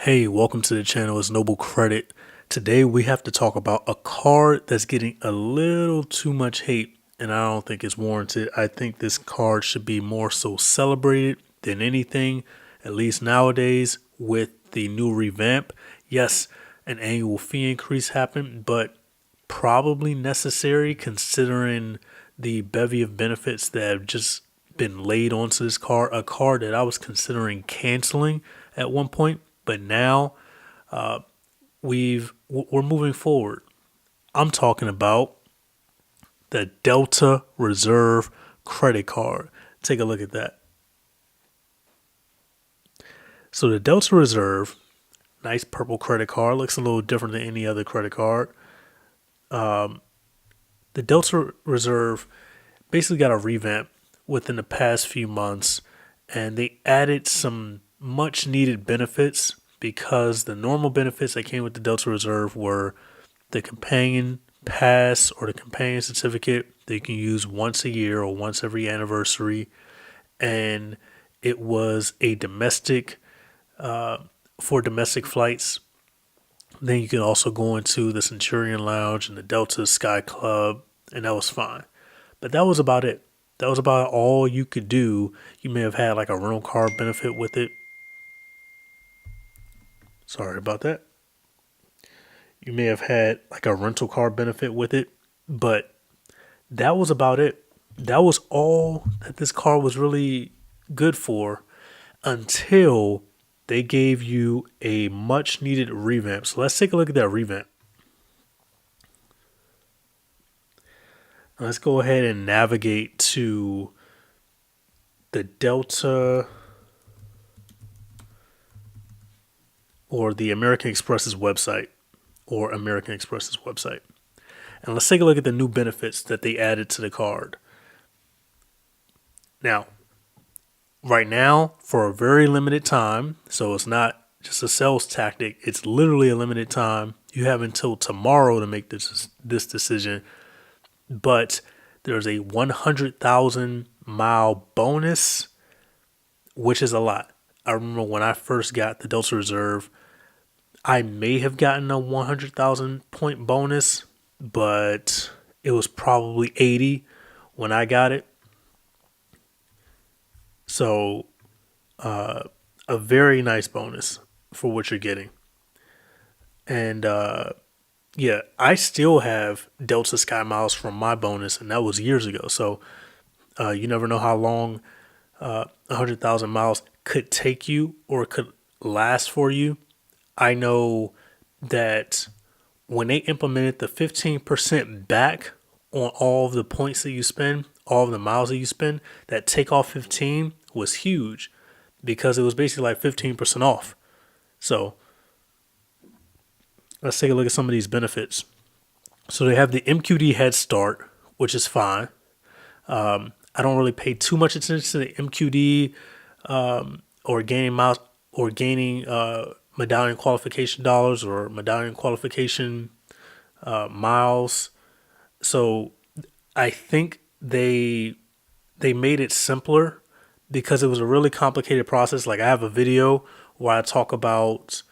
Hey, welcome to the channel. It's Noble Credit. Today we have to talk about a card that's getting a little too much hate, and I don't think it's warranted. I think this card should be more so celebrated than anything, at least nowadays with the new revamp. Yes, an annual fee increase happened, but probably necessary considering the bevy of benefits that have just been laid onto this card, a card that I was considering canceling at one point, but now we're moving forward. I'm talking about the Delta Reserve credit card. Take a look at that. So the Delta Reserve, nice purple credit card, looks a little different than any other credit card. The Delta Reserve basically got a revamp within the past few months, and they added some much needed benefits because the normal benefits that came with the Delta Reserve were the companion pass or the companion certificate that you can use once a year or once every anniversary, and it was a domestic for domestic flights. Then you could also go into the Centurion Lounge and the Delta Sky Club, and that was fine. But that was about it. That was about all you could do. You may have had like a rental car benefit with it. Sorry about that. You may have had like a rental car benefit with it, but that was about it. That was all that this car was really good for until they gave you a much needed revamp. So let's take a look at that revamp. Let's go ahead and navigate to the Delta or the American Express's website or American Express's website. And let's take a look at the new benefits that they added to the card. Now, right now, for a very limited time, so it's not just a sales tactic, it's literally a limited time. You have until tomorrow to make this decision. But there's a 100,000 mile bonus, which is a lot. I remember when I first got the Delta Reserve, I may have gotten a 100,000 point bonus, but it was probably 80 when I got it. So, a very nice bonus for what you're getting. And yeah, I still have Delta Sky Miles from my bonus, and that was years ago. So you never know how long 100,000 miles could take you or could last for you. I know that when they implemented the 15% back on all of the points that you spend, all of the miles that you spend, that takeoff 15 was huge because it was basically like 15% off. So let's take a look at some of these benefits. So they have the MQD Head Start, which is fine. I don't really pay too much attention to the MQD or gaining miles or gaining medallion qualification dollars or medallion qualification miles. So I think they made it simpler because it was a really complicated process. Like I have a video where I talk about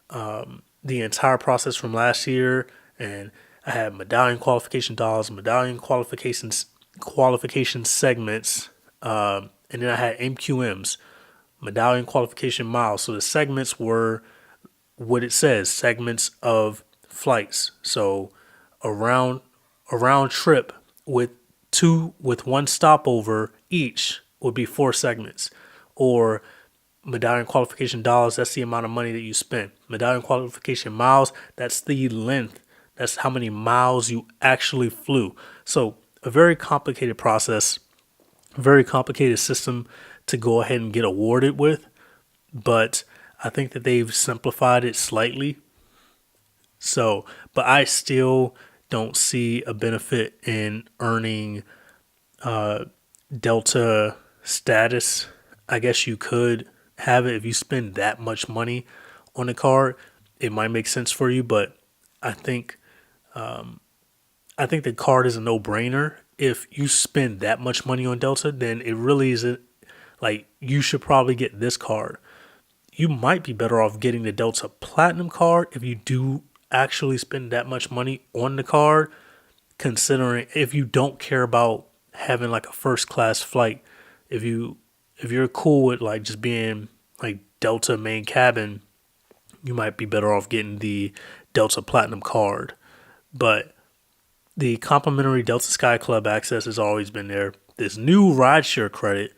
the entire process from last year, and I had medallion qualification dollars, medallion qualification segments, and then I had MQMs, medallion qualification miles. So the segments were what it says, segments of flights. So a round trip with one stopover each would be 4 segments. Or medallion qualification dollars, that's the amount of money that you spend. Medallion qualification miles, that's the length. That's how many miles you actually flew. So a very complicated process, very complicated system to go ahead and get awarded with. But I think that they've simplified it slightly. So, but I still don't see a benefit in earning Delta status. I guess you could have it if you spend that much money on a card. It might make sense for you, but I think the card is a no-brainer. If you spend that much money on Delta, then it really isn't like you should probably get this card. you might be better off getting the Delta Platinum card if you do actually spend that much money on the card, considering if you don't care about having like a first class flight, if you're cool with like just being like Delta main cabin, you might be better off getting the Delta Platinum card. But the complimentary Delta Sky Club access has always been there. This new rideshare credit.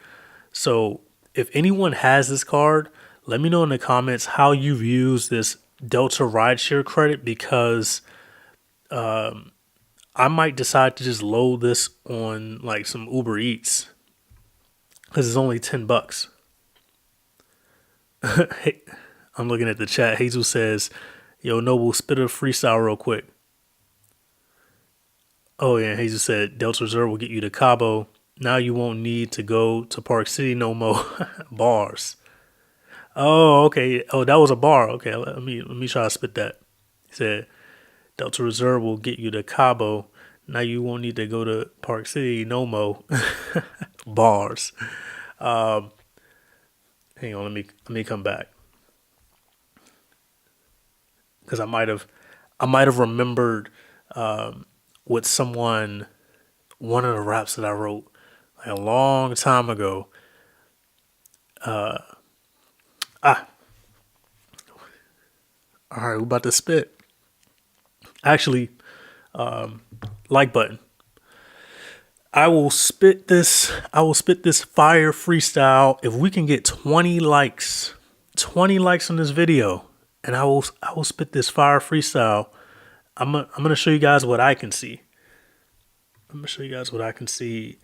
So if anyone has this card, let me know in the comments how you've used this Delta rideshare credit, because I might decide to just load this on like some Uber Eats because it's only $10. Hey, I'm looking at the chat. Hazel says, "Yo, Noble, spit a freestyle real quick." Oh yeah, Hazel said Delta Reserve will get you to Cabo. Now you won't need to go to Park City no more. Bars. Oh, okay. Oh, that was a bar. Okay, let me try to spit that. He said Delta Reserve will get you to Cabo. Now you won't need to go to Park City no more. Bars. Hang on, let me come back, because I might have remembered with someone, one of the raps that I wrote like a long time ago. All right, we're about to spit. Actually, like button. I will spit this fire freestyle if we can get 20 likes. 20 likes on this video, and I will spit this fire freestyle. I'm gonna show you guys what I can see. I'm gonna show you guys what I can see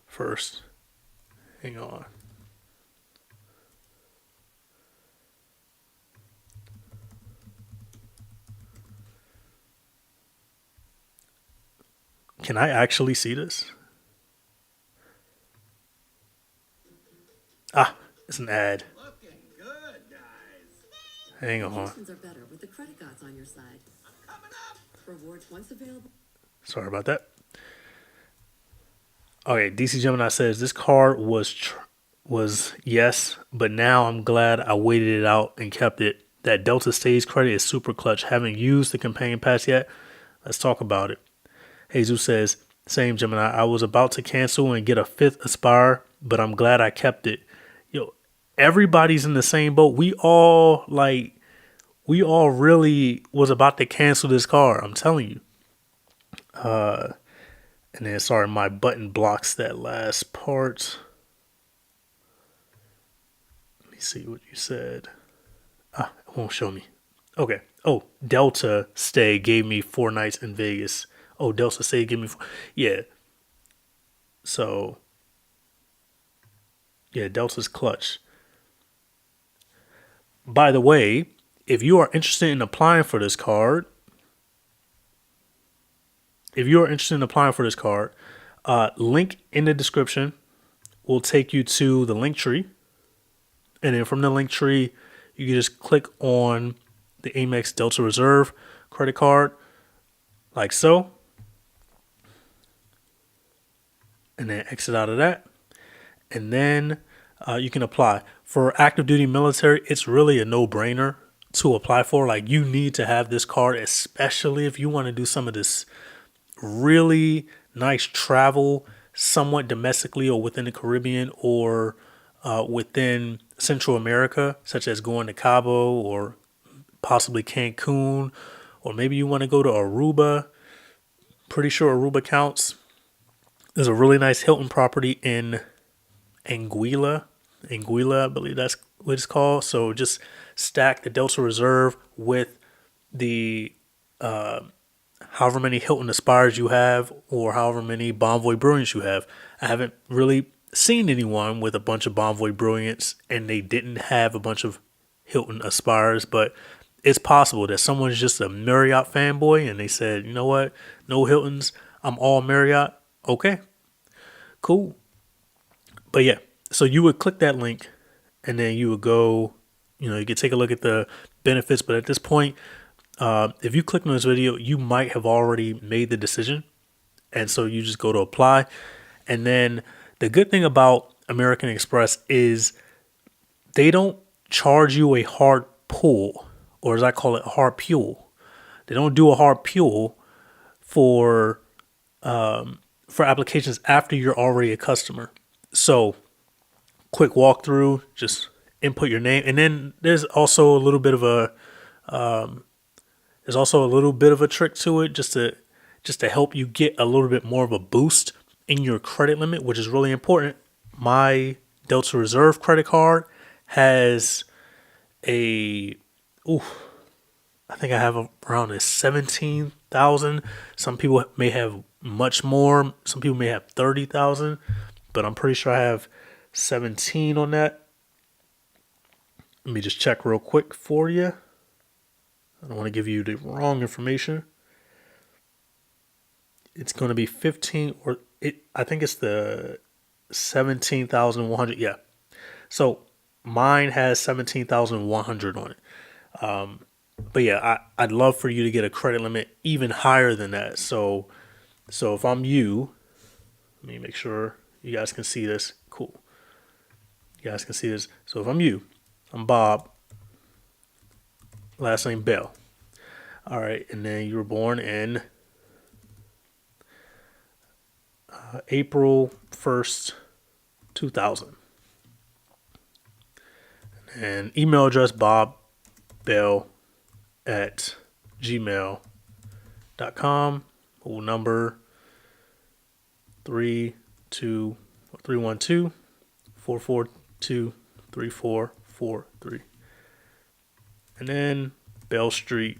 first. Hang on. Can I actually see this? Ah, it's an ad. Looking good, guys. Hang on. Conditions are better with the credit gods on your side. I'm coming up. Rewards once available. Sorry about that. Okay, DC Gemini says this card was yes, but now I'm glad I waited it out and kept it. That Delta Stage credit is super clutch. Haven't used the companion pass yet. Let's talk about it. Jesus says, same Gemini, I was about to cancel and get a 5th Aspire, but I'm glad I kept it. Yo, everybody's in the same boat. We all really was about to cancel this card. I'm telling you. And then, sorry, my button blocks that last part. Let me see what you said. It won't show me. Okay. Oh, Delta Stay gave me 4 nights in Vegas. Oh, Delta Stay gave me 4. Yeah. So, yeah, Delta's clutch. By the way, if you are interested in applying for this card, link in the description will take you to the link tree. And then from the link tree, you can just click on the Amex Delta Reserve credit card, like so. And then exit out of that. And then you can apply. For active duty military, it's really a no-brainer to apply for. Like, you need to have this card, especially if you want to do some of this really nice travel, somewhat domestically or within the Caribbean or within Central America, such as going to Cabo or possibly Cancun, or maybe you want to go to Aruba. Pretty sure Aruba counts. There's a really nice Hilton property in Anguilla, I believe that's what it's called. So just stack the Delta Reserve with the however many Hilton Aspires you have, or however many Bonvoy Brilliants you have. I haven't really seen anyone with a bunch of Bonvoy Brilliants and they didn't have a bunch of Hilton Aspires, but it's possible that someone's just a Marriott fanboy and they said, you know what, no Hiltons, I'm all Marriott. Okay, cool. But yeah, so you would click that link and then you would go, you could take a look at the benefits. But at this point, if you click on this video, you might have already made the decision. And so you just go to apply. And then the good thing about American Express is they don't charge you a hard pull, or as I call it, hard pull. They don't do a hard pull for applications after you're already a customer. So, quick walkthrough, just input your name, and then there's also a little bit of a trick to it, just to help you get a little bit more of a boost in your credit limit, which is really important. My Delta Reserve credit card has I think I have around a 17,000. Some people may have much more. Some people may have 30,000, but I'm pretty sure I have 17 on that. Let me just check real quick for you. I don't want to give you the wrong information. It's going to be 15 I think it's the 17,100. Yeah. So mine has 17,100 on it. But yeah, I'd love for you to get a credit limit even higher than that. So if I'm you, let me make sure you guys can see this. Cool. You guys can see this. So if I'm you, I'm Bob, last name Bell. All right. And then you were born in April 1st, 2000. And email address bobbell@gmail.com. Number 312-442-3443. And then Bell Street.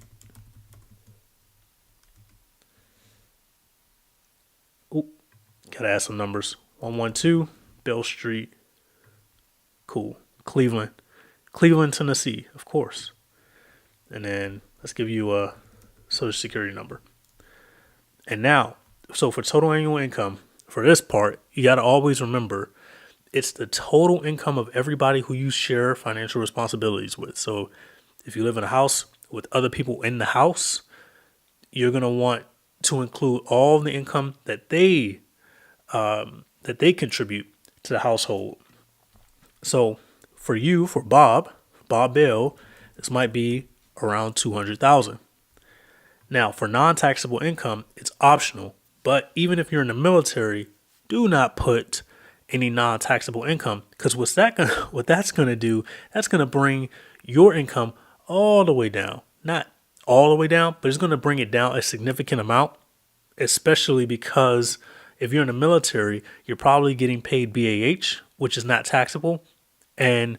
Gotta add some numbers. 112 Bell Street. Cool. Cleveland, Tennessee, of course. And then let's give you a social security number. And now, so for total annual income, for this part, you got to always remember it's the total income of everybody who you share financial responsibilities with. So if you live in a house with other people in the house, you're going to want to include all the income that they contribute to the household. So for you, for Bob Bell, this might be around 200,000. Now, for non-taxable income, it's optional, but even if you're in the military, do not put any non-taxable income, because that's going to do, that's going to bring your income all the way down. Not all the way down, but it's going to bring it down a significant amount, especially because if you're in the military, you're probably getting paid BAH, which is not taxable. And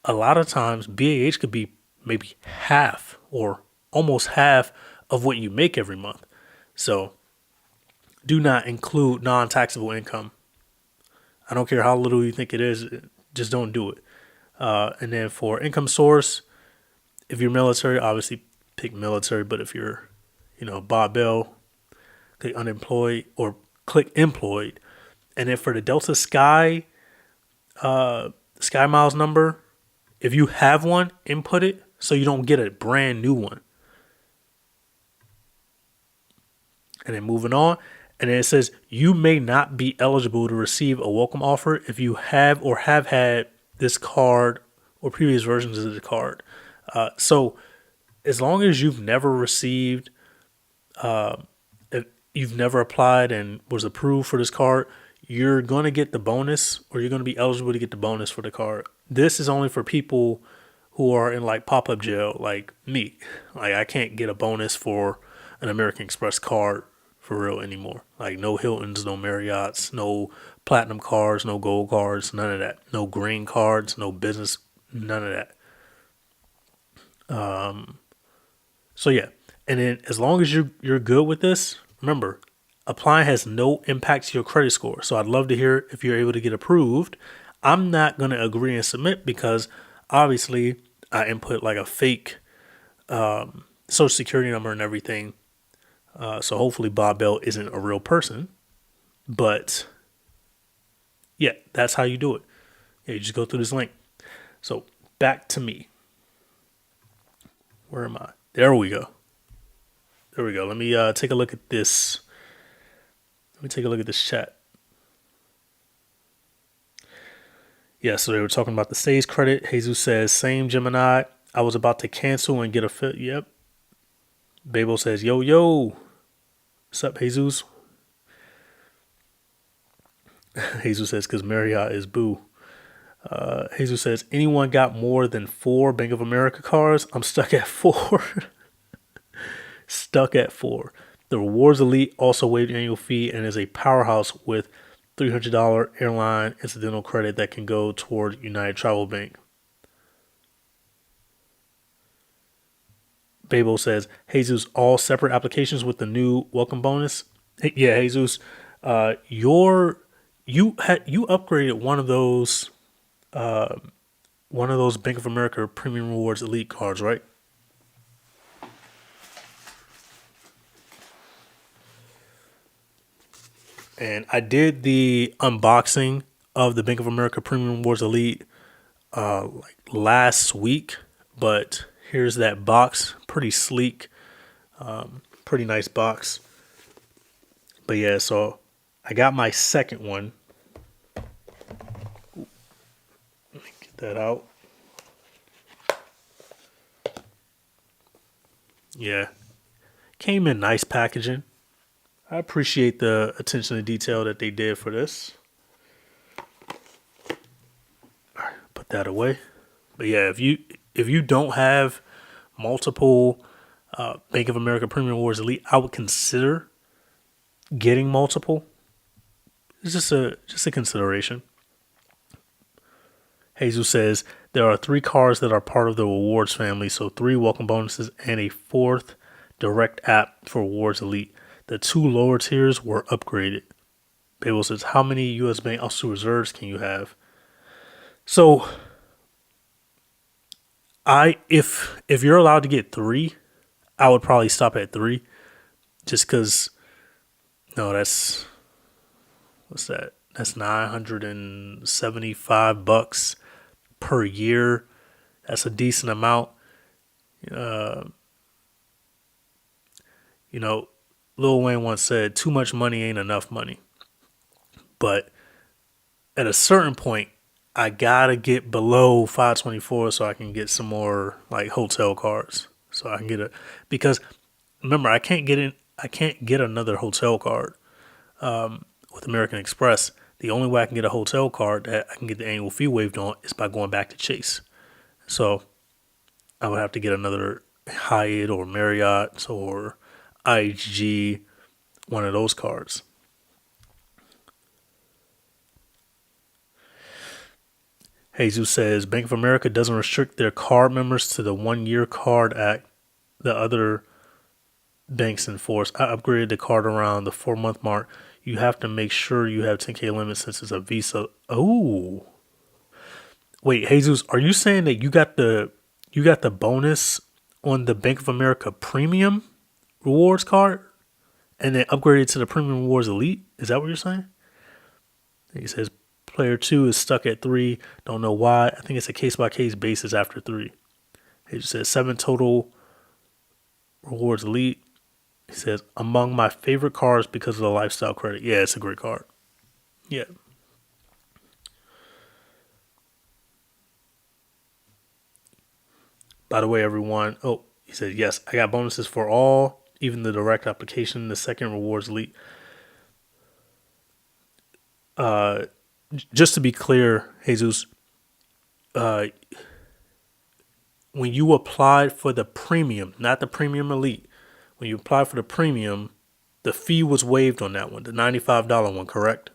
a lot of times BAH could be maybe half or almost half of what you make every month. So do not include non-taxable income. I don't care how little you think it is, just don't do it. And then for income source, if you're military, obviously pick military. But if you're, Bob Bell, click unemployed or click employed. And then for the Delta Sky Miles number, if you have one, input it so you don't get a brand new one. And then moving on. And then it says you may not be eligible to receive a welcome offer if you have or have had this card or previous versions of the card. So as long as you've never received, if you've never applied and was approved for this card, you're going to get the bonus, or you're going to be eligible to get the bonus for the card. This is only for people who are in like pop-up jail like me. Like I can't get a bonus for an American Express card for real anymore. Like no Hiltons, no Marriotts, no platinum cards, no gold cards, none of that. No green cards, no business, none of that. So yeah. And then as long as you're good with this, remember, applying has no impact to your credit score. So I'd love to hear if you're able to get approved. I'm not going to agree and submit because obviously I input like a fake social security number and everything. So hopefully Bob Bell isn't a real person. But yeah, that's how you do it. Yeah, you just go through this link. So back to me. Where am I? There we go. Let me take a look at this. Let me take a look at this chat. Yeah, so they were talking about the stage credit. Jesus says, same Gemini. I was about to cancel and get a fit. Yep. Babel says, yo, yo. What's up, Jesus? Jesus says, because Marriott is boo. Jesus says, anyone got more than 4 Bank of America cards? I'm stuck at 4. Stuck at 4. The Rewards Elite also waived annual fee and is a powerhouse with $300 airline incidental credit that can go toward United Travel Bank. Babel says, Jesus, all separate applications with the new welcome bonus. Yeah, Jesus, you upgraded one of those Bank of America Premium Rewards Elite cards, right? And I did the unboxing of the Bank of America Premium Rewards Elite like last week, but here's that box, pretty sleek, pretty nice box. But yeah, so I got my second one. Let me get that out. Yeah, came in nice packaging. I appreciate the attention to detail that they did for this. All right, put that away. But yeah, if you don't have multiple Bank of America Premium Rewards Elite, I would consider getting multiple. It's just a consideration. Jesus says there are 3 cards that are part of the rewards family, so 3 welcome bonuses and a 4th direct app for Rewards Elite. The 2 lower tiers were upgraded. Babel says, how many U.S. Bank Auto Reserves can you have? So, if you're allowed to get 3, I would probably stop at 3, just because. No, what's that? That's $975 per year. That's a decent amount. You know, Lil Wayne once said, too much money ain't enough money. But at a certain point, I gotta get below 524 so I can get some more like hotel cards. So I can get because remember, I can't get another hotel card with American Express. The only way I can get a hotel card that I can get the annual fee waived on is by going back to Chase. So I would have to get another Hyatt or Marriott or IHG, one of those cards. Jesus says Bank of America doesn't restrict their card members to the 1-year card act the other banks enforce. I upgraded the card around the 4-month mark. You have to make sure you have 10K limit since it's a Visa. Oh, wait, Jesus, are you saying that you got the bonus on the Bank of America Premium Rewards card and then upgraded to the Premium Rewards Elite? Is that what you're saying? He says player 2 is stuck at 3. Don't know why. I think it's a case by case basis after 3. He says 7 total Rewards Elite. He says among my favorite cards because of the lifestyle credit. Yeah, it's a great card. Yeah. By the way, everyone. Oh, he said yes. I got bonuses for all, even the direct application. The second Rewards Elite. Just to be clear, Jesus, when you applied for the premium, not the premium elite, when you applied for the premium, the fee was waived on that one, the $95 one, correct?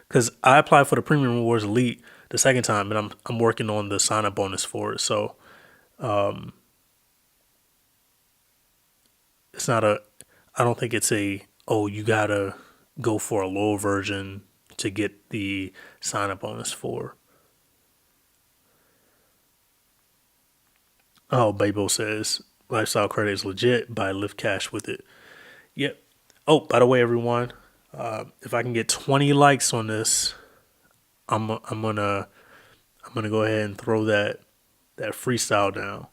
Because I applied for the premium rewards elite the second time, and I'm working on the sign up bonus for it. So it's not I don't think it's you gotta go for a lower version to get the sign up bonus for. Oh, Babo says lifestyle credit is legit. Buy Lyft Cash with it. Yep. Oh, by the way, everyone, if I can get 20 likes on this, I'm gonna go ahead and throw that freestyle down.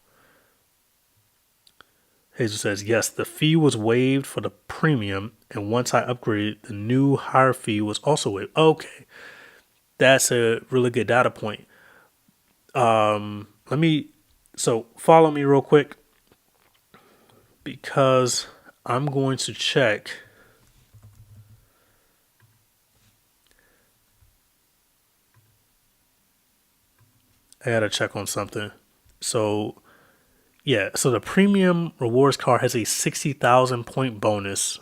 Jesus says, yes, the fee was waived for the premium, and once I upgraded, the new higher fee was also waived. Okay, that's a really good data point. So follow me real quick because I'm going to check. I gotta check on something. So yeah, so the premium rewards card has a 60,000 point bonus,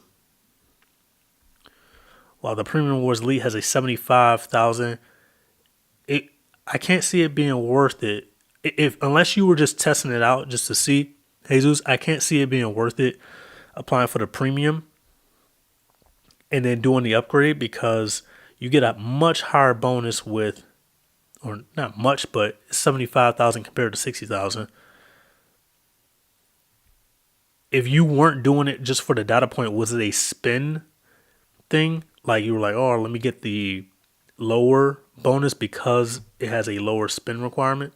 while the premium rewards elite has a 75,000. I can't see it being worth it if unless you were just testing it out just to see, Jesus. I can't see it being worth it applying for the premium and then doing the upgrade because you get a much higher bonus with, or not much, but 75,000 compared to 60,000. If you weren't doing it just for the data point, was it a spin thing? Like you were like, oh, let me get the lower bonus because it has a lower spin requirement.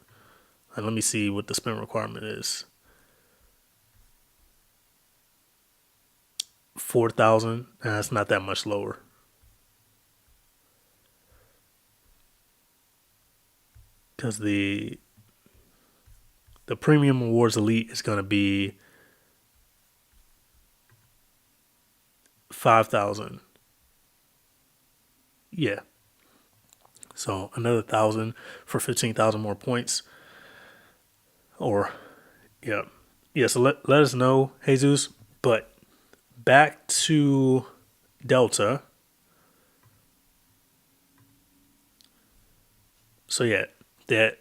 And let me see what the spin requirement is. 4,000. That's not that much lower. Because the premium rewards elite is going to be 5,000. Yeah. So another 1,000 for 15,000 more points. Or yeah. Yeah, so let us know, Jesus. But back to Delta. So yeah, that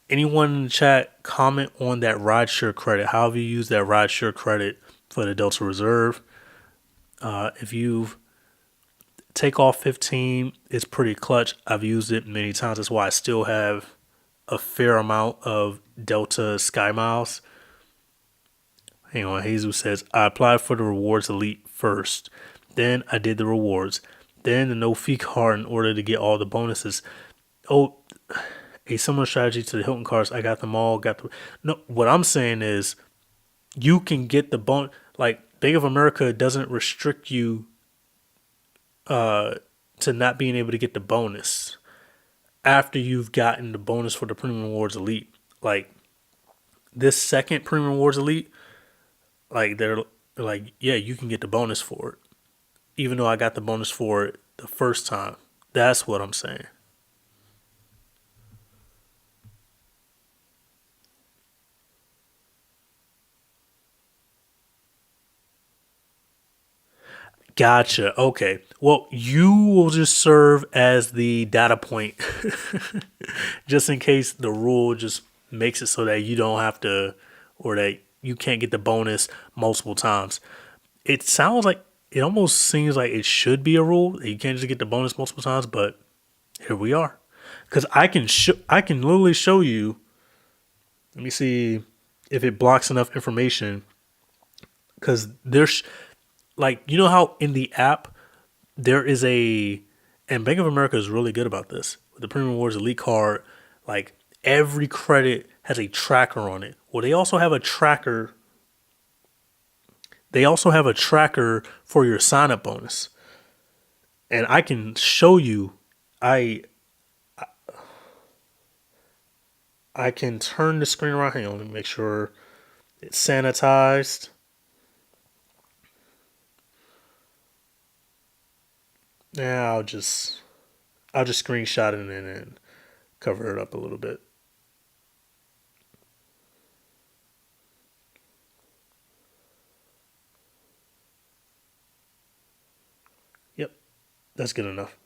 anyone in the chat comment on that rideshare credit. How have you used that rideshare credit for the Delta Reserve? If you've take off 15, it's pretty clutch. I've used it many times. That's why I still have a fair amount of Delta Sky Miles. Hang on, Jesus says, I applied for the rewards elite first. Then I did the rewards. Then the no fee card in order to get all the bonuses. Oh, a similar strategy to the Hilton cards. I got them all. No, what I'm saying is you can get the bonus. Like Bank of America doesn't restrict you to not being able to get the bonus after you've gotten the bonus for the Premium Rewards Elite. Like this second Premium Rewards Elite, like they're like, yeah, you can get the bonus for it, even though I got the bonus for it the first time. That's what I'm saying. Gotcha. Okay. Well, you will just serve as the data point just in case the rule just makes it so that you don't have to, or that you can't get the bonus multiple times. It sounds like, it almost seems like it should be a rule that you can't just get the bonus multiple times, but here we are. Because I can literally show you. Let me see if it blocks enough information. Because there's, like, you know how in the app there is and Bank of America is really good about this with the Premium Rewards Elite card. Like every credit has a tracker on it. Well, they also have a tracker. They also have a tracker for your sign up bonus, and I can show you. I can turn the screen around. Hang on, let me make sure it's sanitized. Yeah, I'll just screenshot it and cover it up a little bit. Yep, that's good enough.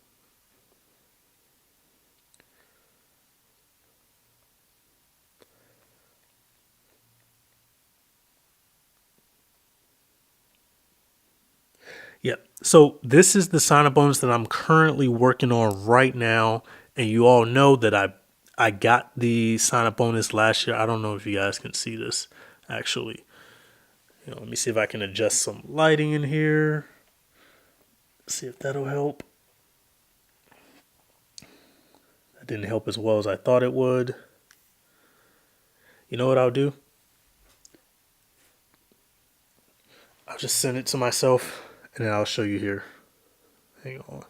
Yep. So this is the sign up bonus that I'm currently working on right now, and you all know that I got the sign up bonus last year. I don't know if you guys can see this actually. Let me see if I can adjust some lighting in here. See if that'll help. That didn't help as well as I thought it would. You know what I'll do? I'll just send it to myself and then I'll show you here. Hang on.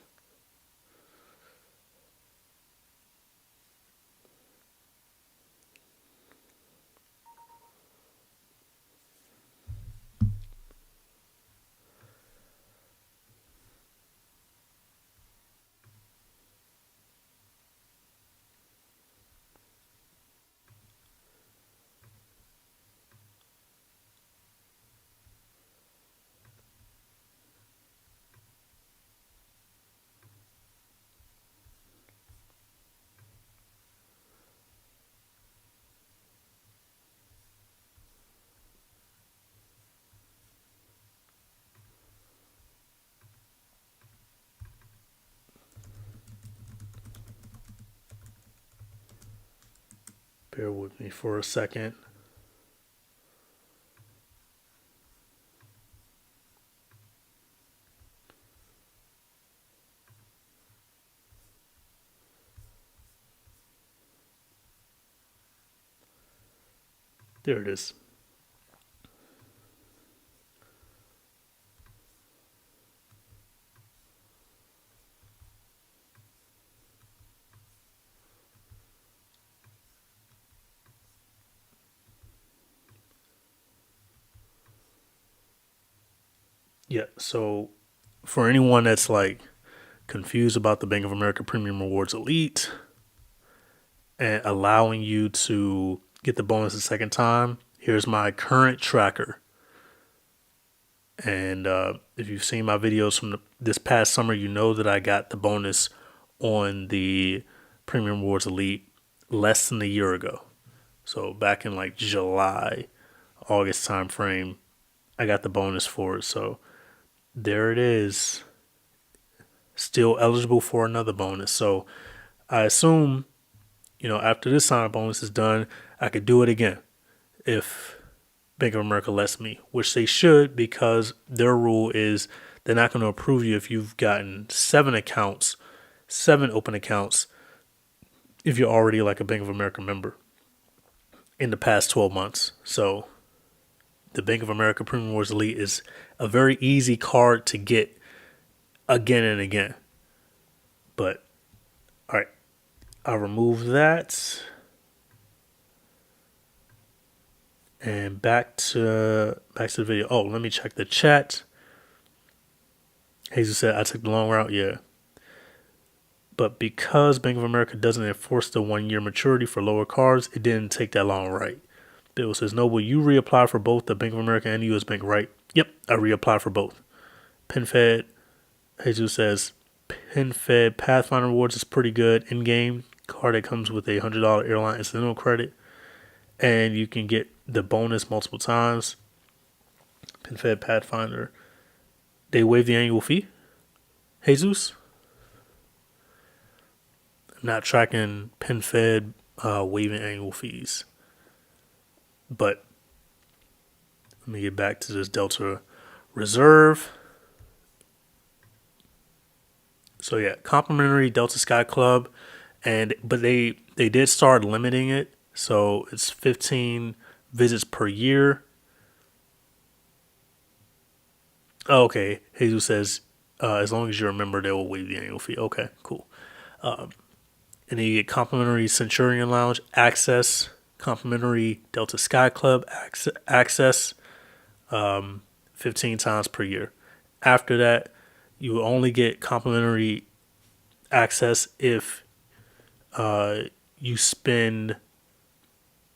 Bear with me for a second. There it is. Yeah, so for anyone that's like confused about the Bank of America Premium Rewards Elite and allowing you to get the bonus a second time, here's my current tracker. And if you've seen my videos from this past summer, you know that I got the bonus on the Premium Rewards Elite less than a year ago. So back in like July, August time frame, I got the bonus for it. So there it is. Still eligible for another bonus. So I assume, after this sign up bonus is done, I could do it again if Bank of America lets me, which they should, because their rule is they're not going to approve you if you've gotten 7 open accounts, if you're already like a Bank of America member in the past 12 months. So the Bank of America Premium Rewards Elite is a very easy card to get again and again. But all right, I'll remove that. And back to the video. Oh, let me check the chat. Jesus said I took the long route. Yeah. But because Bank of America doesn't enforce the 1-year maturity for lower cards, it didn't take that long, right? Bill says, no, will you reapply for both the Bank of America and the US Bank, right? Yep, I reapply for both. PenFed, Jesus says, PenFed Pathfinder Rewards is pretty good in-game. Card that comes with a $100 airline incidental credit. And you can get the bonus multiple times. PenFed Pathfinder. They waive the annual fee? Jesus? I'm not tracking PenFed waiving annual fees. But let me get back to this Delta Reserve. So yeah, complimentary Delta Sky Club, but they did start limiting it, so it's 15 visits per year. Oh, okay, Jesus says as long as you're a member, they will waive the annual fee. Okay, cool. And then you get complimentary Centurion Lounge access, complimentary Delta Sky Club access, 15 times per year. After that, you will only get complimentary access if you spend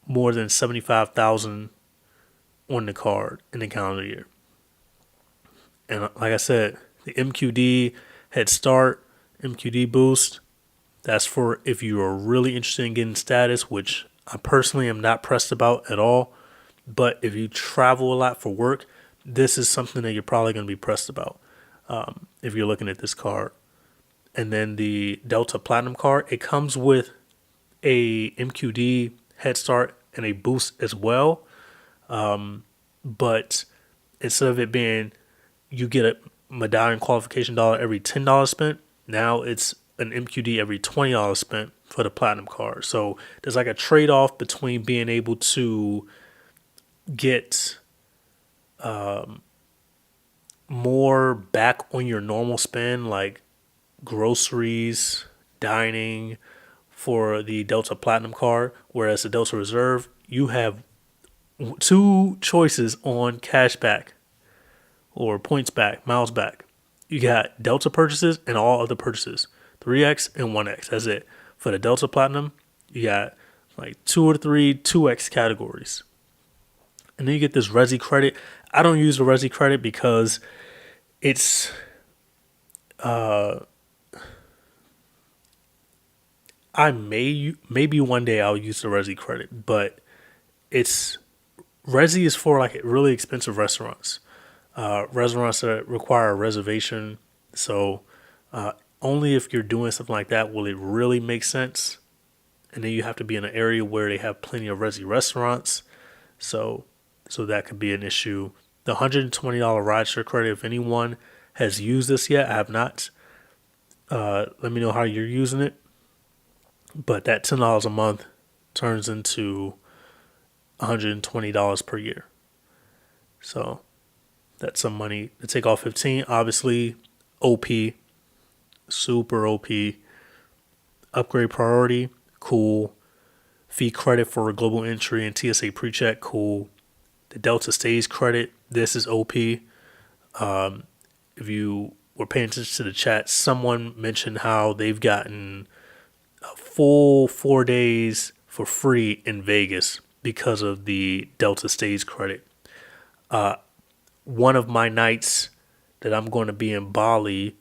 more than $75,000 on the card in the calendar year. And like I said, the MQD Head Start, MQD Boost, that's for if you are really interested in getting status, which I personally am not pressed about at all. But if you travel a lot for work, this is something that you're probably going to be pressed about if you're looking at this card. And then the Delta Platinum card, it comes with a MQD Head Start and a boost as well. But instead of it being you get a medallion qualification dollar every $10 spent, now it's an MQD every $20 spent for the Platinum card. So there's like a trade-off between being able to get more back on your normal spend, like groceries, dining, for the Delta Platinum card, whereas the Delta Reserve, you have two choices on cash back or points back, miles back. You got Delta purchases and all other purchases, 3X and 1X. That's it. For the Delta Platinum, you got like two or three 2X categories. And then you get this Resi credit. I don't use the Resi credit because it's maybe one day I'll use the Resi credit, but it's Resi is for like really expensive restaurants, restaurants that require a reservation. So only if you're doing something like that will it really make sense. And then you have to be in an area where they have plenty of Resi restaurants. So that could be an issue. The $120 rideshare credit, if anyone has used this yet, I have not. Let me know how you're using it. But that $10 a month turns into $120 per year. So that's some money to take off 15. Obviously, OP, super OP. Upgrade priority, cool. Fee credit for global entry and TSA PreCheck, cool. The Delta Stays credit, this is OP. If you were paying attention to the chat, someone mentioned how they've gotten a full 4 days for free in Vegas because of the Delta Stays credit. One of my nights that I'm going to be in Bali,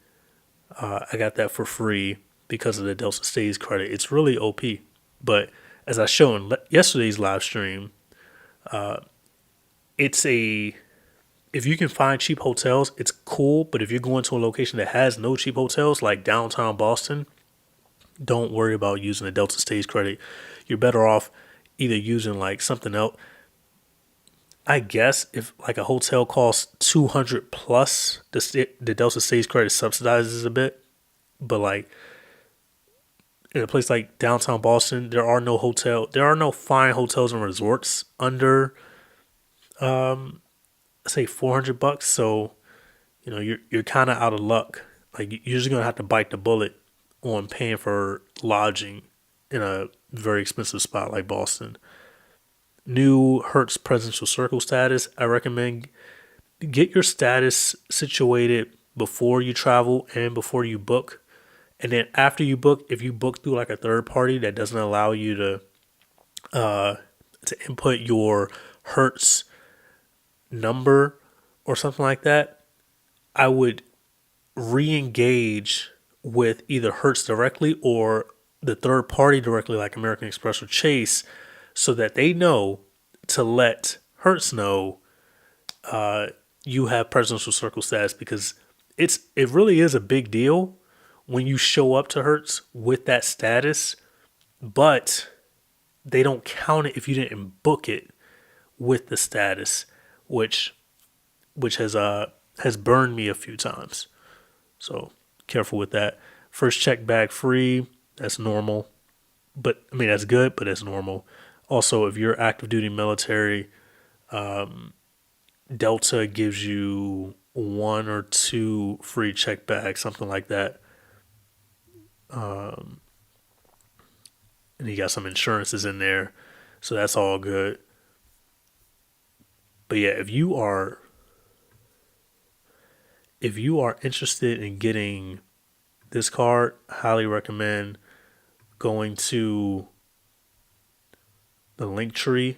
I got that for free because of the Delta Stays credit. It's really OP. But as I showed in yesterday's live stream, if you can find cheap hotels, it's cool. But if you're going to a location that has no cheap hotels, like downtown Boston, don't worry about using the Delta Stays credit. You're better off either using like something else. I guess if like a hotel costs $200 plus, the Delta Stays credit subsidizes a bit. But like in a place like downtown Boston, there are no fine hotels and resorts under say $400. So you're kind of out of luck. Like you're just gonna have to bite the bullet on paying for lodging in a very expensive spot like Boston. New Hertz Presidential Circle status. I recommend get your status situated before you travel and before you book. And then after you book, if you book through like a third party that doesn't allow you to input your Hertz number or something like that, I would re-engage with either Hertz directly or the third party directly, like American Express or Chase, so that they know to let Hertz know you have presidential circle status, because it really is a big deal when you show up to Hertz with that status, but they don't count it if you didn't book it with the status, which has burned me a few times. So careful with that. First check bag free, that's normal. But I mean, that's good, but that's normal. Also, if you're active duty military, Delta gives you 1 or 2 free check bags, something like that. And you got some insurances in there, so that's all good. But yeah, if you are interested in getting this card, highly recommend going to the link tree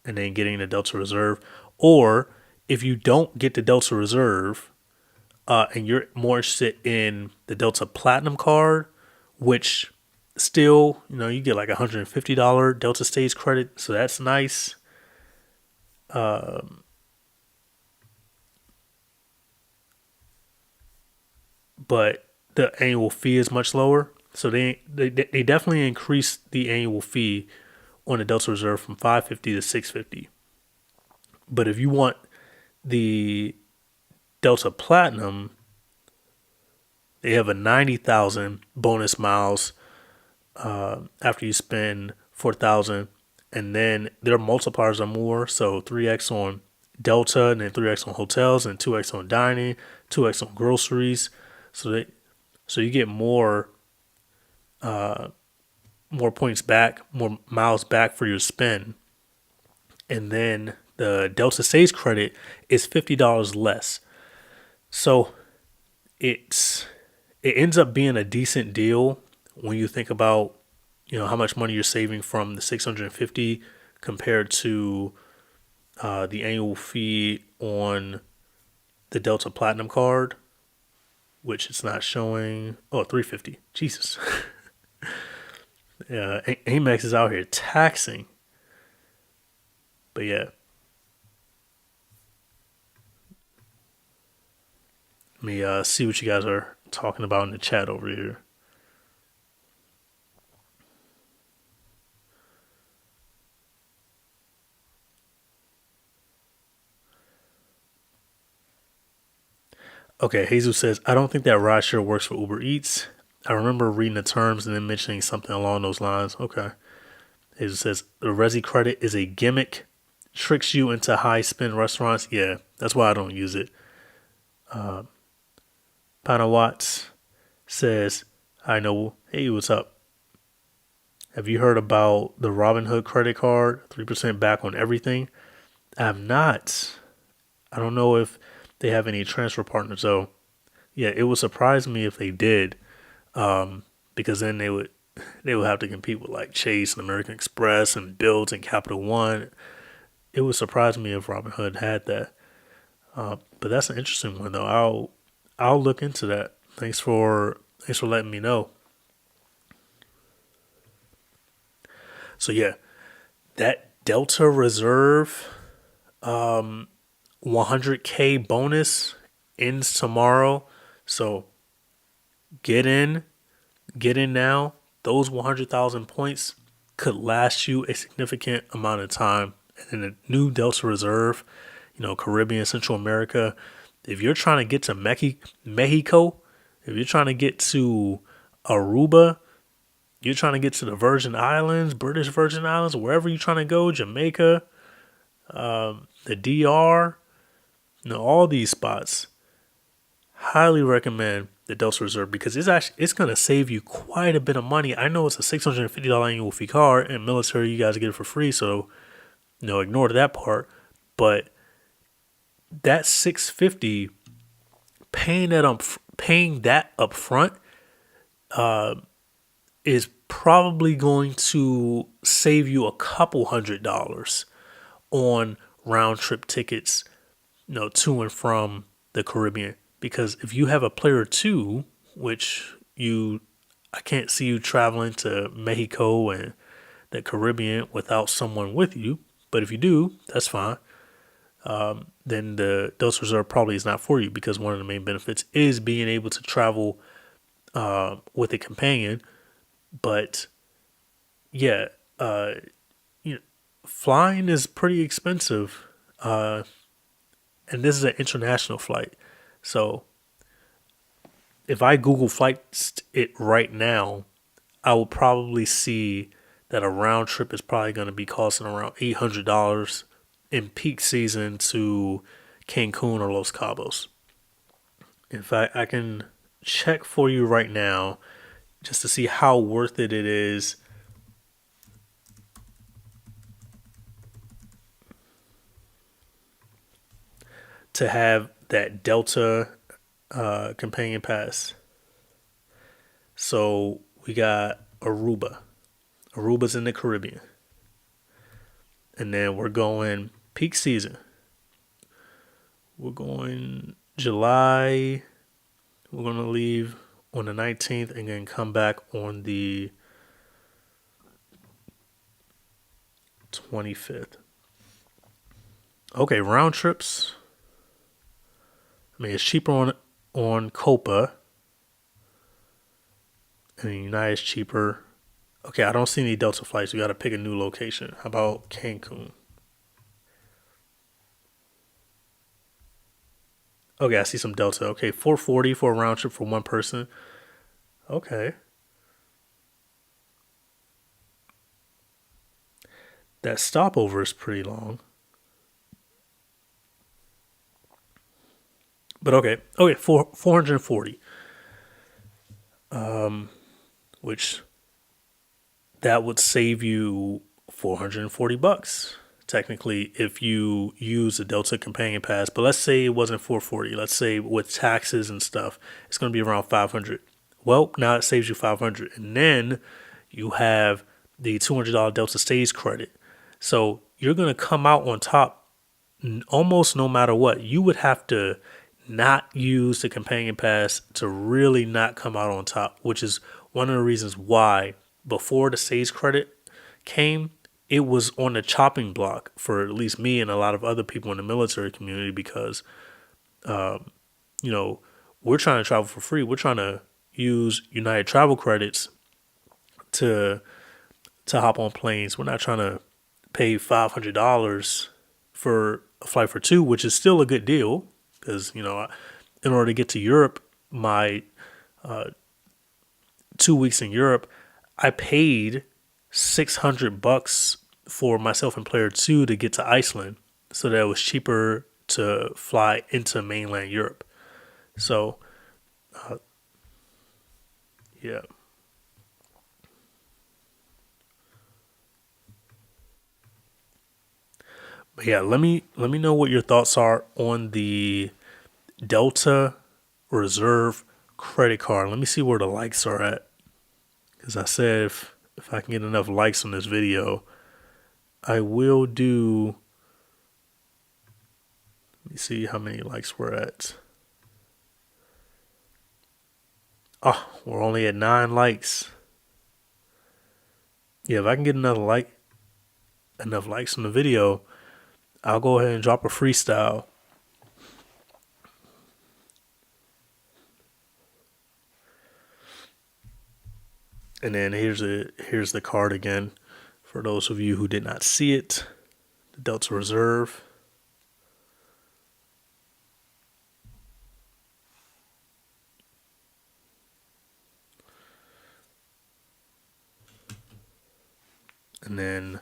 and then getting the Delta Reserve. Or if you don't get the Delta Reserve and you're more interested in the Delta Platinum card, which still, you get like $150 Delta Stays credit, so that's nice. But the annual fee is much lower. So they definitely increased the annual fee on the Delta Reserve from $550 to $650. But if you want the Delta Platinum, they have a 90,000 bonus miles after you spend 4,000, and then their multipliers are more. So 3x on Delta, and then 3x on hotels, and 2x on dining, 2x on groceries. So you get more points back, more miles back for your spend. And then the Delta Saves credit is $50 less. So it ends up being a decent deal when you think about, how much money you're saving from the 650 compared to the annual fee on the Delta Platinum card, which it's not showing. Oh, 350. Jesus. Yeah, Amex is out here taxing. But yeah. Let me see what you guys are talking about in the chat over here. Okay, Jesus says, I don't think that rideshare works for Uber Eats. I remember reading the terms and then mentioning something along those lines. Okay. Jesus says, the Resi credit is a gimmick, tricks you into high spend restaurants. Yeah, that's why I don't use it. Pana Watts says, I know. Hey, what's up? Have you heard about the Robinhood credit card? 3% back on everything? I have not. I don't know if they have any transfer partners, though. Yeah, it would surprise me if they did, because then they would have to compete with like Chase and American Express and Build and Capital One. It would surprise me if Robinhood had that. But that's an interesting one, though. I'll look into that. Thanks for letting me know. So yeah, that Delta Reserve 100K bonus ends tomorrow. So get in now. Those 100,000 points could last you a significant amount of time. And then the new Delta Reserve, Caribbean, Central America. If you're trying to get to Mexico, if you're trying to get to Aruba, you're trying to get to the Virgin Islands, British Virgin Islands, wherever you're trying to go, Jamaica, the DR, all these spots. Highly recommend the Delta Reserve because it's going to save you quite a bit of money. I know it's a $650 annual fee card, and military you guys get it for free, so ignore that part. But that 650, paying that up front, is probably going to save you a couple $100 on round trip tickets, to and from the Caribbean. Because if you have a player two, which I can't see you traveling to Mexico and the Caribbean without someone with you. But if you do, that's fine. Then the Delta Reserve probably is not for you because one of the main benefits is being able to travel with a companion. But yeah, flying is pretty expensive, and this is an international flight. So if I Google flights it right now, I will probably see that a round trip is probably going to be costing around $800 in peak season to Cancun or Los Cabos. In fact, I can check for you right now just to see how worth it is. To have that Delta companion pass. So we got Aruba. Aruba's in the Caribbean. And then we're going peak season. We're going July. We're going to leave on the 19th and then come back on the 25th. Okay, round trips. I mean, it's cheaper on Copa. And United's cheaper. Okay, I don't see any Delta flights. We got to pick a new location. How about Cancun? Okay, I see some Delta. Okay, $440 for a round trip for one person. Okay. That stopover is pretty long. But okay, 440, which that would save you $440 technically if you use the Delta Companion Pass. But let's say it wasn't 440. Let's say with taxes and stuff, it's going to be around 500. Well, now it saves you 500, and then you have the $200 Delta Stays credit. So you're going to come out on top almost no matter what. You would have to not use the Companion Pass to really not come out on top, which is one of the reasons why before the Stays credit came, it was on the chopping block for at least me and a lot of other people in the military community because, you know, we're trying to travel for free. We're trying to use United Travel credits to hop on planes. We're not trying to pay $500 for a flight for two, which is still a good deal because, you know, in order to get to Europe, my 2 weeks in Europe, I paid $600 for myself and player two to get to Iceland, so that it was cheaper to fly into mainland Europe. So, yeah. But yeah, let me know what your thoughts are on the Delta Reserve credit card. Let me see where the likes are at. Because I said if I can get enough likes on this video, I will do. Let me see how many likes we're at. Oh, we're only at 9 likes. Yeah, if I can get enough likes on the video, I'll go ahead and drop a freestyle. And then here's the card again for those of you who did not see it. The Delta Reserve. And then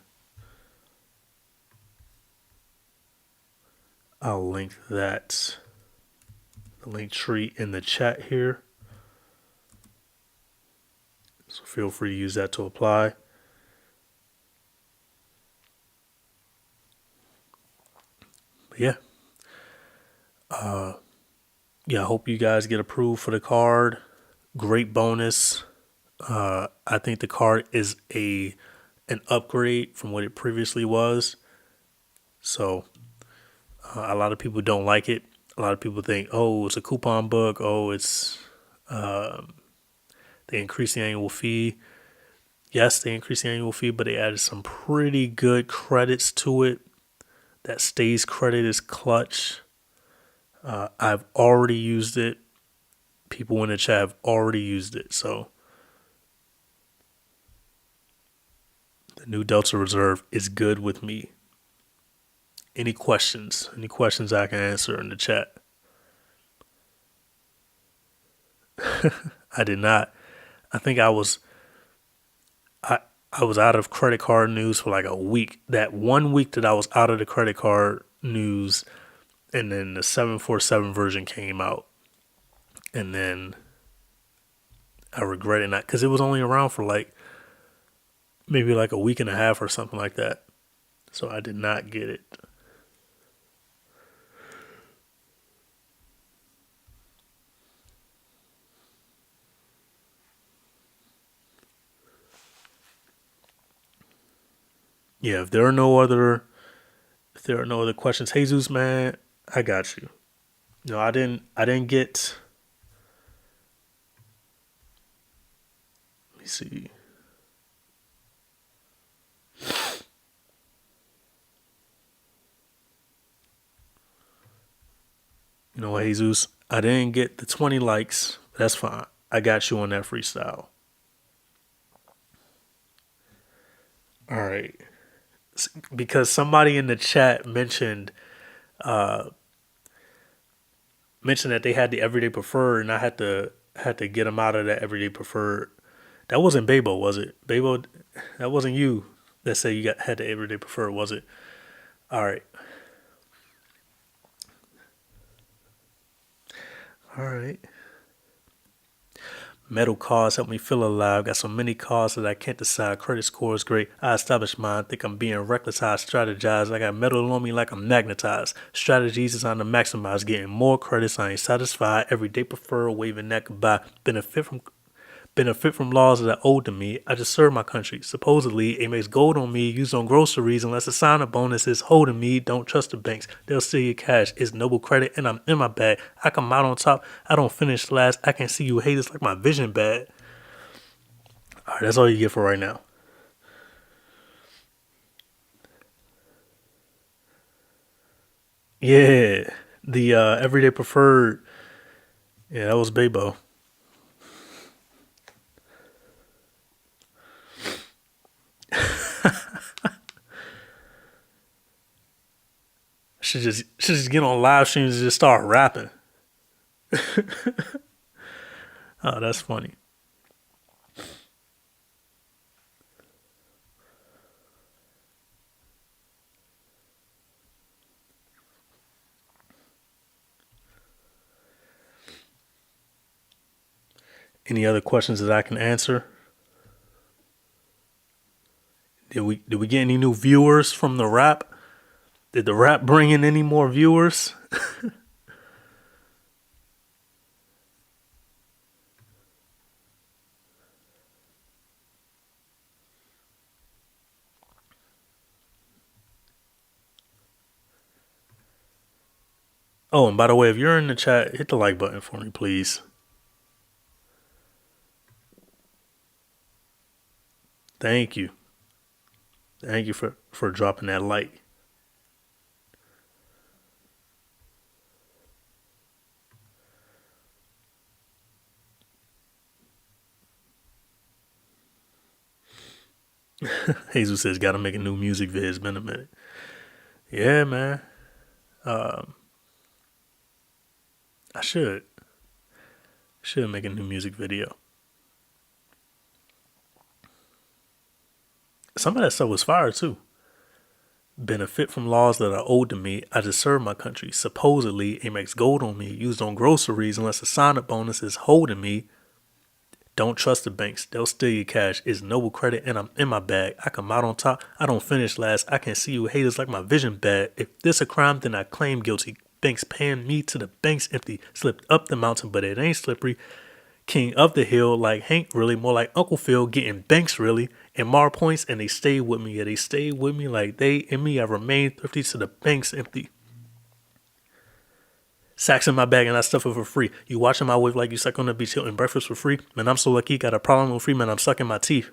I'll link the link tree in the chat here. So feel free to use that to apply. But yeah. I hope you guys get approved for the card. Great bonus. I think the card is an upgrade from what it previously was. So a lot of people don't like it. A lot of people think, oh, it's a coupon book. Oh, it's they increased the annual fee. Yes, they increased the annual fee, but they added some pretty good credits to it. That Stays credit is clutch. I've already used it. People in the chat have already used it. So the new Delta Reserve is good with me. Any questions? Any questions I can answer in the chat? I did not. I think I was out of credit card news for like a week. That 1 week that I was out of the credit card news, and then the 747 version came out, and then I regretted that because it was only around for like maybe like a week and a half or something like that. So I did not get it. Yeah, if there are no other questions, Jesus, man, I got you. No, I didn't get. Let me see. You know, Jesus, I didn't get the 20 likes. That's fine. I got you on that freestyle. All right. Because somebody in the chat mentioned that they had the everyday preferred, and I had to get them out of that everyday preferred. That wasn't Babo, was it? Babo, that wasn't you that said you had the everyday preferred, was it? All right. All right. Metal cars help me feel alive. Got so many cars that I can't decide. Credit score is great. I establish mine. Think I'm being reckless. I strategize. I got metal on me like I'm magnetized. Strategies designed to maximize. Getting more credits. I ain't satisfied. Everyday prefer. Waving that goodbye. Benefit from laws that are owed to me. I just serve my country. Supposedly, it makes gold on me, used on groceries, unless a sign of bonus is holding me. Don't trust the banks. They'll steal your cash. It's noble credit, and I'm in my bag. I come out on top. I don't finish last. I can see you haters like my vision bad. All right, that's all you get for right now. Yeah, the everyday preferred. Yeah, that was Babo. Should just get on live streams and just start rapping. Oh, that's funny. Any other questions that I can answer? Did we get any new viewers from the rap? Did the rap bring in any more viewers? Oh, and by the way, if you're in the chat, hit the like button for me, please. Thank you. Thank you for dropping that like. Jesus says, gotta make a new music vid. It's been a minute. Yeah, man. Um, I should make a new music video. Some of that stuff was fire too. Benefit from laws that are owed to me. I just serve my country. Supposedly, it makes gold on me, used on groceries, unless a sign-up bonus is holding me. Don't trust the banks. They'll steal your cash. It's noble credit, and I'm in my bag. I come out on top. I don't finish last. I can see you haters like my vision bad. If this a crime, then I claim guilty. Banks paying me to the banks empty. Slipped up the mountain, but it ain't slippery. King of the hill, like Hank, really more like Uncle Phil, getting banks really, and more points, and they stay with me. Yeah, they stay with me like they and me. I remain thrifty to the banks empty. Sacks in my bag and I stuff it for free. You watching my wave like you suck on the beach, eating breakfast for free. Man, I'm so lucky. Got a problem with free, man. I'm sucking my teeth.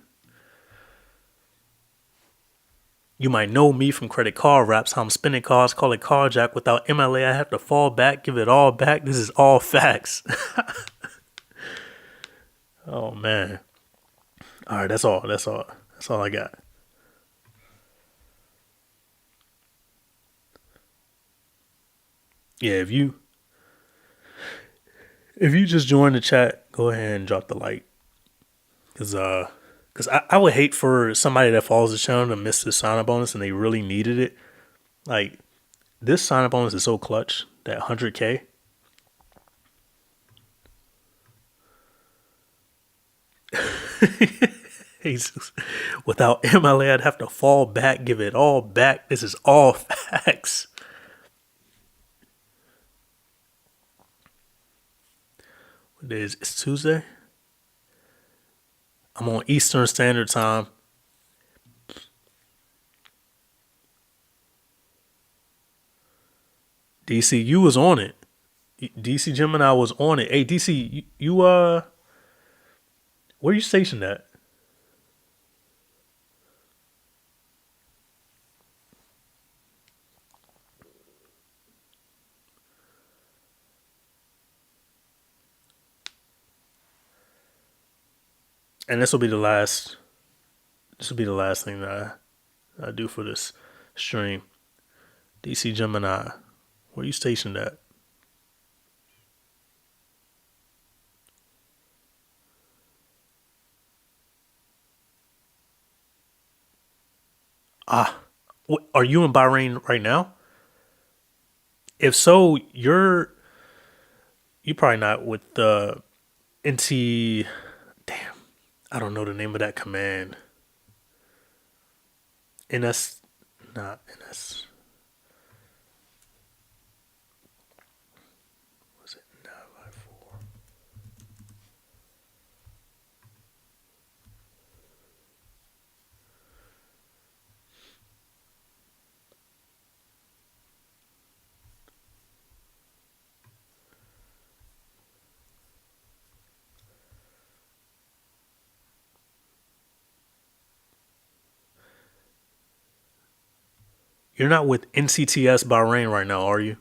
You might know me from credit card raps. How I'm spinning cars, call it carjack. Without MLA, I have to fall back, give it all back. This is all facts. Oh man. All right, that's all. That's all I got. Yeah, if you just joined the chat, go ahead and drop the like, cause I would hate for somebody that follows the channel to miss the sign up bonus and they really needed it. Like this sign up bonus is so clutch, that 100K. Jesus. Without MLA, I'd have to fall back, give it all back. This is all facts. What day is it? It's Tuesday. I'm on Eastern Standard Time. DC, you was on it. DC Gemini was on it. Hey, DC, you where you stationed at? And this will be the last. This will be the last thing that I do for this stream. DC Gemini, where you stationed at? Ah, are you in Bahrain right now? If so, You probably not with the NT. Damn, I don't know the name of that command. NS, not NS. Was it 9x4? You're not with NCTS Bahrain right now, are you?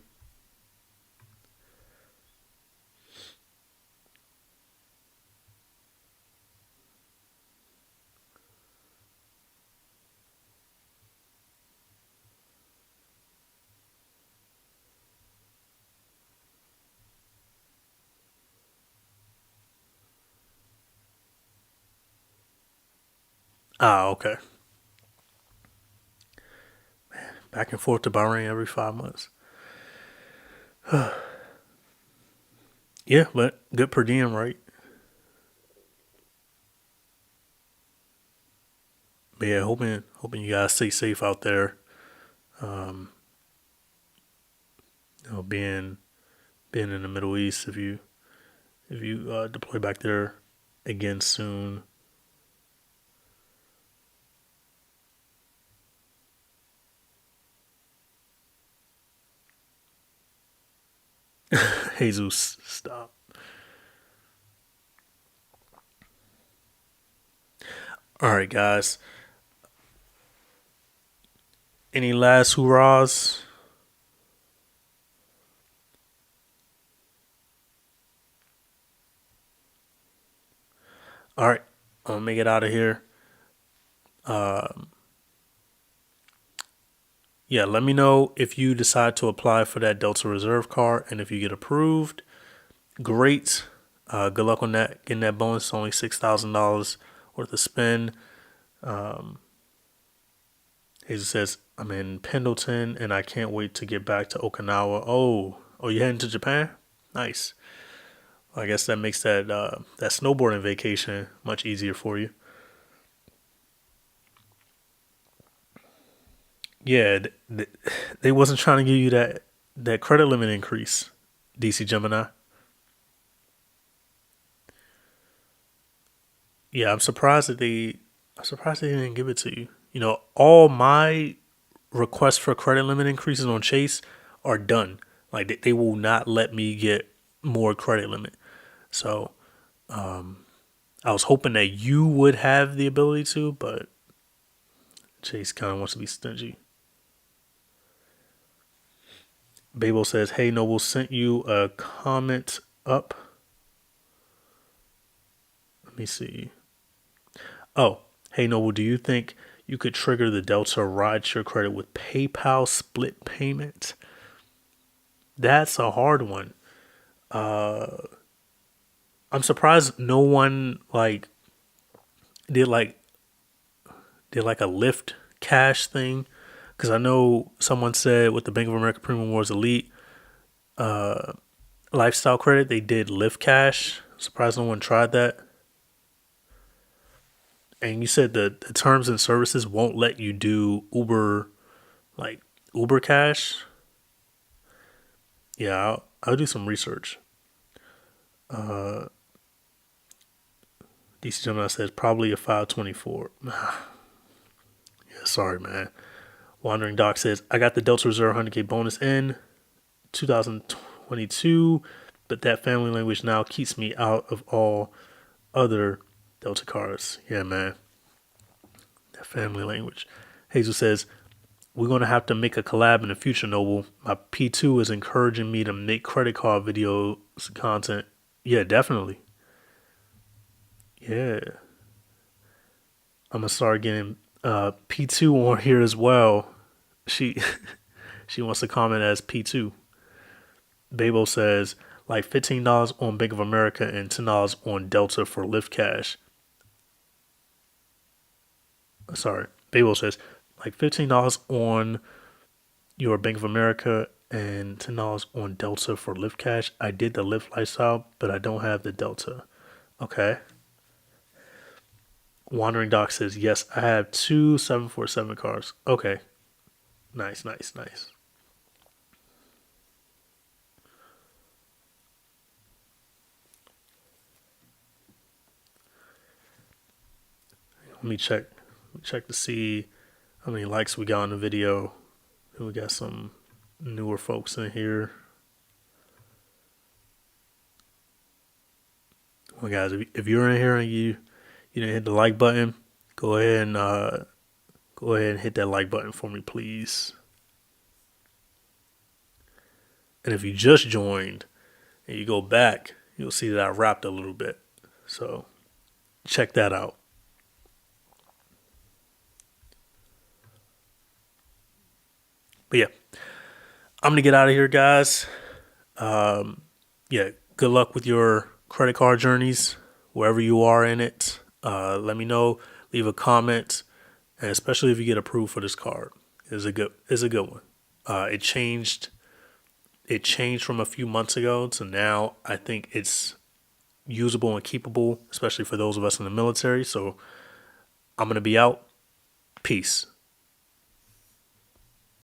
Ah, okay. Back and forth to Bahrain every 5 months. Yeah, but good per diem, right? But yeah, hoping you guys stay safe out there. Um, being in the Middle East, if you deploy back there again soon. Jesus, stop. All right, guys. Any last hurrahs? All right, I'm gonna make it out of here. Yeah, let me know if you decide to apply for that Delta Reserve card, and if you get approved, great. Good luck on that. Getting that bonus, only $6,000 worth of spend. Jesus says, I'm in Pendleton and I can't wait to get back to Okinawa. Oh, you heading to Japan? Nice. Well, I guess that makes that snowboarding vacation much easier for you. Yeah, they wasn't trying to give you that credit limit increase, DC Gemini. Yeah, I'm surprised they didn't give it to you. You know, all my requests for credit limit increases on Chase are done. Like they will not let me get more credit limit. So I was hoping that you would have the ability to, but Chase kind of wants to be stingy. Babel says, "Hey, Noble sent you a comment up. Let me see. Oh, hey Noble, do you think you could trigger the Delta rideshare credit with PayPal split payment? That's a hard one. I'm surprised no one did like did like a Lyft cash thing, because I know someone said with the Bank of America Premium Rewards Elite lifestyle credit they did Lyft cash. Surprised no one tried that. And you said the terms and services won't let you do like Uber cash. Yeah, I'll do some research. DC Gemini says probably a 524. Yeah, sorry, man. Wandering Doc says I got the Delta Reserve 100K bonus in 2022, but that family language now keeps me out of all other Delta cards. Yeah, man. That family language. Hazel says we're going to have to make a collab in the future, Noble. My P2 is encouraging me to make credit card videos content. Yeah, definitely. Yeah. I'm going to start getting P2 on here as well. She she wants to comment as P2. Babo says like $15 on Bank of America and $10 on Delta for Lyft Cash. Sorry. Babo says like $15 on your Bank of America and $10 on Delta for Lyft Cash. I did the Lyft Lifestyle, but I don't have the Delta. Okay. Wandering Doc says, yes, I have two 747 cars. Okay. Nice, nice, nice. Let me check. Check to see how many likes we got on the video. We got some newer folks in here. Well, guys, if you're in here and you didn't hit the like button, go ahead and hit that like button for me, please. And if you just joined and you go back, you'll see that I rapped a little bit. So check that out. But yeah, I'm gonna get out of here, guys. Yeah, good luck with your credit card journeys, wherever you are in it. Let me know. Leave a comment, and especially if you get approved for this card, is a good one. It changed from a few months ago to now. I think it's usable and keepable, especially for those of us in the military. So I'm gonna be out. Peace.